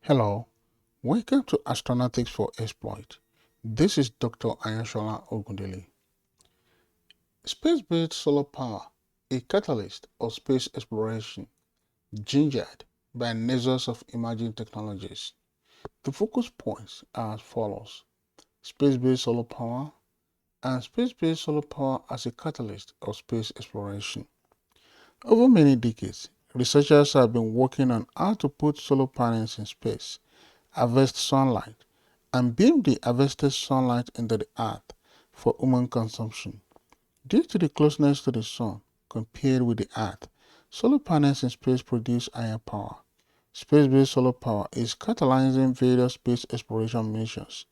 Hello, welcome to Astronautics for Exploit. This is Dr. Ayashola Ogundele. Space-based solar power, a catalyst of space exploration, gingered by a nexus of emerging technologies. The focus points are as follows: space-based solar power and space-based solar power as a catalyst of space exploration. Over many decades, researchers have been working on how to put solar panels in space, harvest sunlight, and beam the harvested sunlight into the earth for human consumption. Due to the closeness to the sun compared with the earth, solar panels in space produce higher power. Space-based solar power is catalyzing various space exploration missions.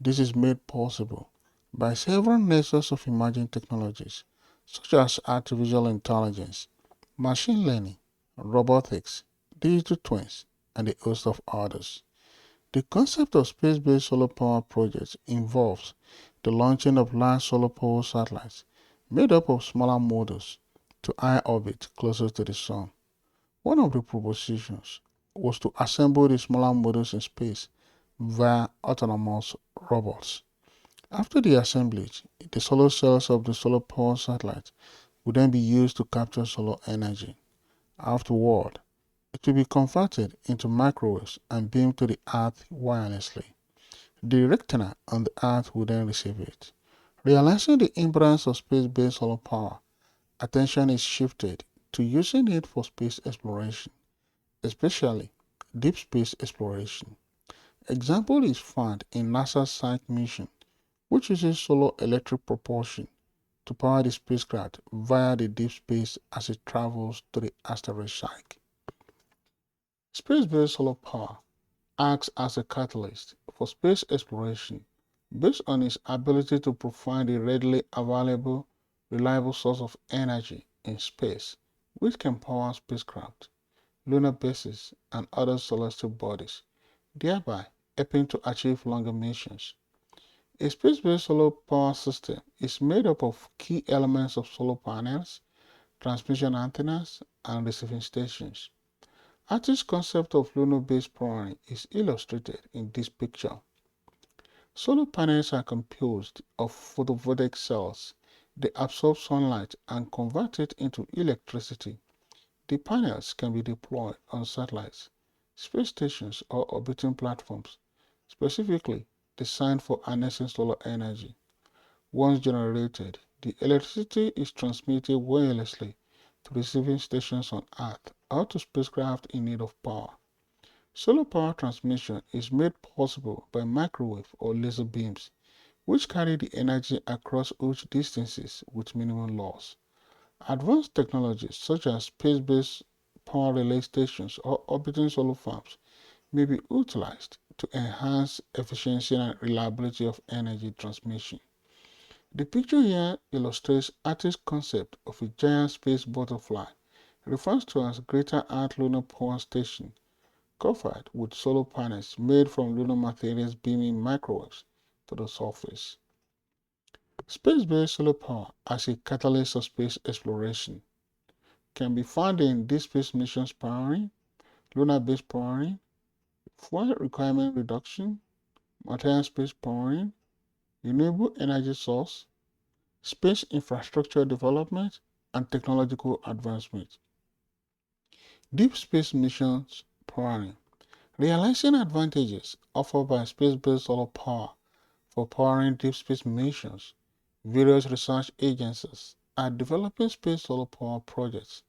This is made possible by several nexus of emerging technologies, such as artificial intelligence, machine learning, robotics, digital twins, and a host of others. The concept of space-based solar power projects involves the launching of large solar power satellites made up of smaller modules to high orbit closer to the Sun. One of the propositions was to assemble the smaller modules in space via autonomous robots. After the assemblage, the solar cells of the solar power satellite would then be used to capture solar energy. Afterward, it will be converted into microwaves and beamed to the Earth wirelessly. The rectenna on the Earth will then receive it. Realizing the importance of space-based solar power, attention is shifted to using it for space exploration, especially deep space exploration. Example is found in NASA's Psyche mission, which uses solar electric propulsion to power the spacecraft via the deep space as it travels to the asteroid Psyche. Space-based solar power acts as a catalyst for space exploration based on its ability to provide a readily available, reliable source of energy in space, which can power spacecraft, lunar bases, and other celestial bodies, thereby helping to achieve longer missions. A space-based solar power system is made up of key elements of solar panels, transmission antennas, and receiving stations. Artist's concept of lunar-based powering is illustrated in this picture. Solar panels are composed of photovoltaic cells. They absorb sunlight and convert it into electricity. The panels can be deployed on satellites, space stations, or orbiting platforms, specifically designed for harnessing solar energy. Once generated, the electricity is transmitted wirelessly to receiving stations on Earth or to spacecraft in need of power. Solar power transmission is made possible by microwave or laser beams, which carry the energy across huge distances with minimum loss. Advanced technologies such as space-based power relay stations or orbiting solar farms may be utilized to enhance efficiency and reliability of energy transmission. The picture here illustrates artist's concept of a giant space butterfly, referred to as Greater Earth Lunar Power Station, covered with solar panels made from lunar materials beaming microwaves to the surface. Space-based solar power as a catalyst of space exploration can be found in deep space missions powering, lunar-based powering, fuel requirement reduction, material space powering, renewable energy source, space infrastructure development, and technological advancement. Deep space missions powering. Realizing advantages offered by space-based solar power for powering deep space missions, various research agencies are developing space solar power projects.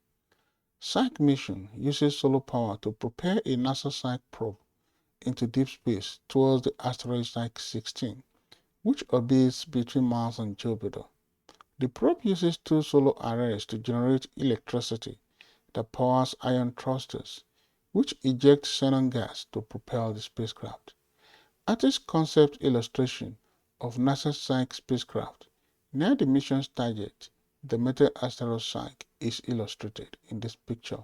Psyche mission uses solar power to propel a NASA Psyche probe into deep space towards the asteroid Psyche 16, which orbits between Mars and Jupiter. The probe uses two solar arrays to generate electricity that powers ion thrusters, which eject xenon gas to propel the spacecraft. Artist's concept illustration of NASA's Psyche spacecraft near the mission's target, the metal asteroid Psyche, is illustrated in this picture.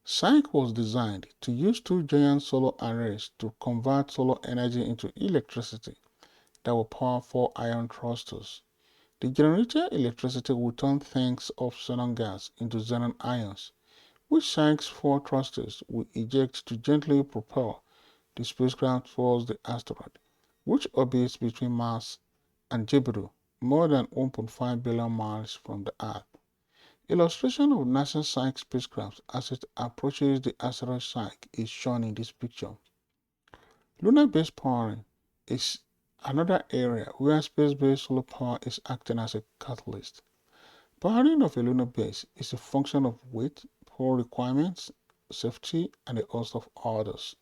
Psyche was designed to use two giant solar arrays to convert solar energy into electricity that will power four ion thrusters. The generated electricity will turn tanks of xenon gas into xenon ions, which Psyche's four thrusters will eject to gently propel the spacecraft towards the asteroid, which orbits between Mars and Jupiter, more than 1.5 billion miles from the Earth. Illustration of NASA's Psyche spacecraft as it approaches the asteroid Psyche is shown in this picture. Lunar-based powering is another area where space-based solar power is acting as a catalyst. Powering of a lunar base is a function of weight, power requirements, safety, and a host of others.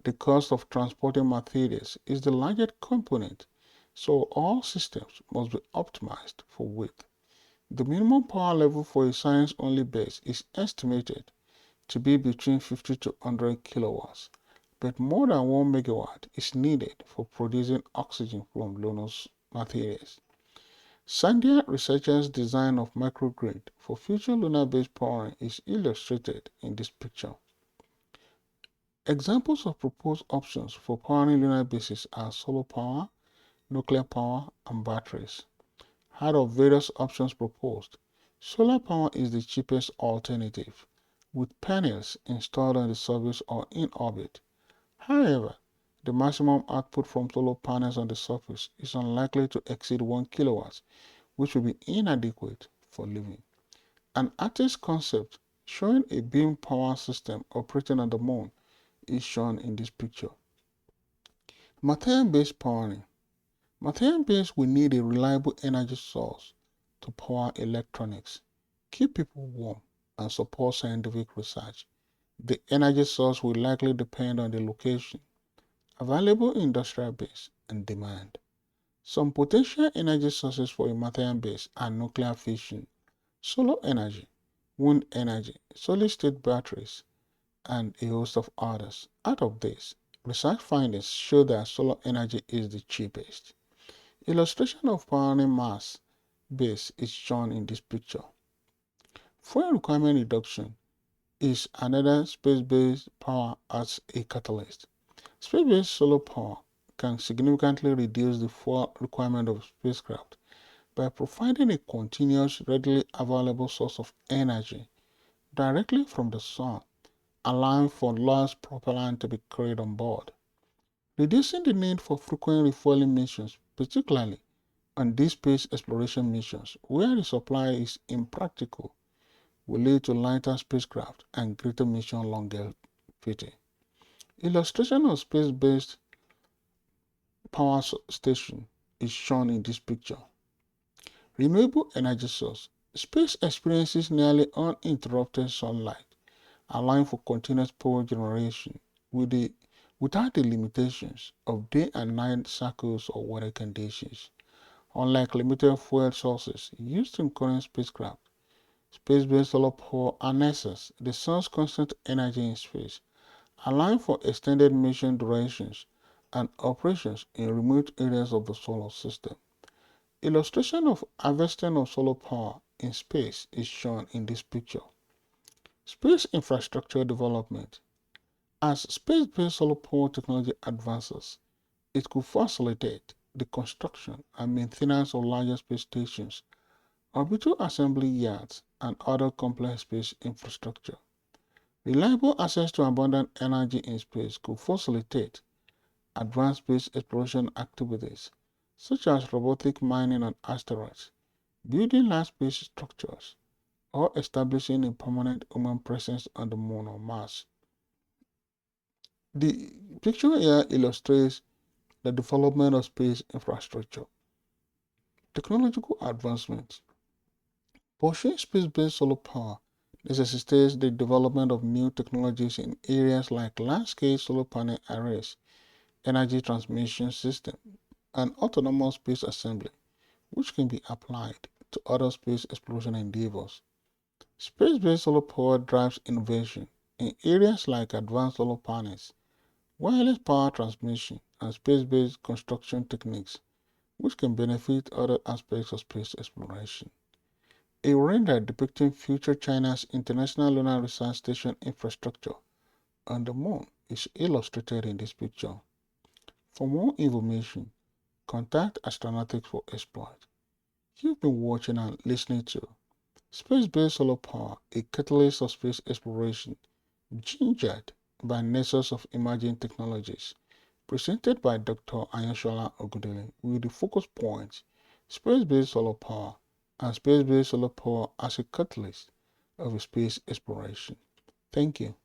The cost of transporting materials is the largest component, so all systems must be optimized for weight. The minimum power level for a science-only base is estimated to be between 50 to 100 kilowatts, but more than 1 megawatt is needed for producing oxygen from lunar materials. Sandia researchers' design of microgrid for future lunar-based powering is illustrated in this picture. Examples of proposed options for powering lunar bases are solar power, nuclear power, and batteries. Out of various options proposed, solar power is the cheapest alternative, with panels installed on the surface or in orbit. However, the maximum output from solar panels on the surface is unlikely to exceed 1 kilowatt, which will be inadequate for living. An artist's concept showing a beam power system operating on the moon is shown in this picture. Methane-based powering. Methane-based will need a reliable energy source to power electronics, keep people warm, and support scientific research. The energy source will likely depend on the location, available industrial base, and demand. Some potential energy sources for a methane base are nuclear fission, solar energy, wind energy, solid-state batteries, and a host of others. Out of this, research findings show that solar energy is the cheapest. Illustration of powering Mars base is shown in this picture. Fuel requirement reduction is another space-based power as a catalyst. Space-based solar power can significantly reduce the fuel requirement of spacecraft by providing a continuous, readily available source of energy directly from the sun, allowing for less propellant to be carried on board, reducing the need for frequent refueling missions, particularly on deep space exploration missions where the supply is impractical, will lead to lighter spacecraft and greater mission longevity. Illustration of space-based power station is shown in this picture. Renewable energy source. Space experiences nearly uninterrupted sunlight, allowing for continuous power generation without the limitations of day and night cycles or weather conditions. Unlike limited fuel sources used in current spacecraft, space-based solar power harnesses the sun's constant energy in space, allowing for extended mission durations and operations in remote areas of the solar system. Illustration of harvesting of solar power in space is shown in this picture. Space infrastructure development. As space-based solar power technology advances, it could facilitate the construction and maintenance of larger space stations, orbital assembly yards, and other complex space infrastructure. Reliable access to abundant energy in space could facilitate advanced space exploration activities, such as robotic mining on asteroids, building large space structures, or establishing a permanent human presence on the moon or Mars. The picture here illustrates the development of space infrastructure. Technological advancements. Pursuing space-based solar power necessitates the development of new technologies in areas like large-scale solar panel arrays, energy transmission systems, and autonomous space assembly, which can be applied to other space exploration endeavors. Space-based solar power drives innovation in areas like advanced solar panels, wireless power transmission, and space-based construction techniques, which can benefit other aspects of space exploration. A render depicting future China's International Lunar Research Station infrastructure on the moon is illustrated in this picture. For more information, contact Astronautics for Exploit. You've been watching and listening to Space-Based Solar Power, a catalyst of space exploration, gingered by Nexus of Emerging Technologies, presented by Dr. Ayoshola Ogudele, with the focus points space-based solar power and space-based solar power as a catalyst of space exploration. Thank you.